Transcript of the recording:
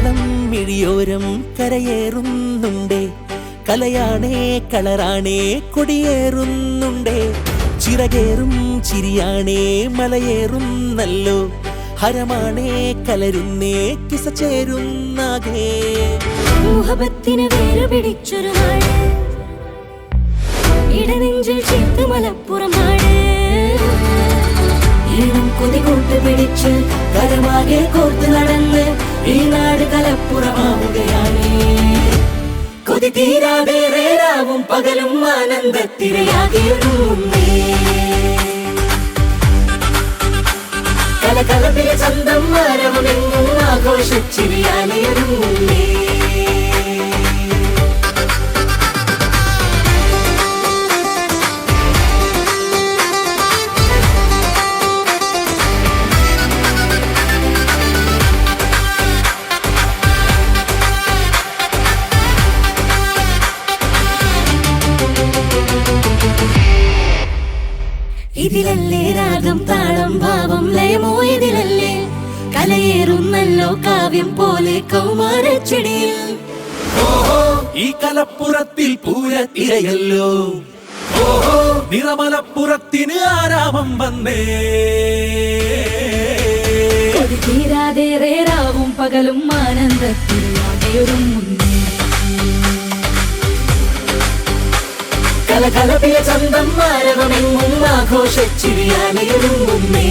മലയാളം മിഴിയോരം കരയേറുന്നുണ്ടേ, കലയാണേ കളറാണേ കൊടിയേറുന്നുണ്ടേ, ചിറകേറും ചിരിയാണേ മലയേറും നല്ലോ, ഹരമാണേ കലരുന്നേ കിസ ചേരുന്നാകേ. മോഹബത്തിന് വേര് പിടിച്ചൊരു നാട്, ഇടനെഞ്ചിൽ ചേർത്ത് മലപ്പുറം നാട്. ഈണം കൊതി കൂട്ട് പിടിച്ച് കരമാകെ കോർത്ത് നടന്ന് ഈ നാട് കലപ്പുറമാവുകയാണ്. കൊതി തീരാതെ രാവും പകലും ആനന്ദത്തിരയാകിയൊരുങ്ങുന്നേ. കലകലപ്പിലെ ചന്തം മരമെങ്ങും ആഘോഷിച്ചിരിയാലയൊരുങ്ങുന്നേ. ഇതിലല്ലേ രാഗം താളം ഭാവം ലയമോ, ഇതിലല്ലേ കലയേറുന്നല്ലോ കാവ്യം പോലെ കൗമാരച്ചെടിയിൽ. ഈ കലപ്പുറത്തിൽ പൂരത്തിരയല്ലോ, ഓഹോ നിറമലപ്പുറത്തിന് ആരാമം വന്നേ. കൊതി തീരാതെ രാവും പകലും ആനന്ദത്തിരയാകെയൊരുങ്ങുന്നേ. കലകലപ്പിലെ ചന്തം മരമെങ്ങും ആഘോഷിച്ചിരിയാലയൊരുങ്ങുന്നേ.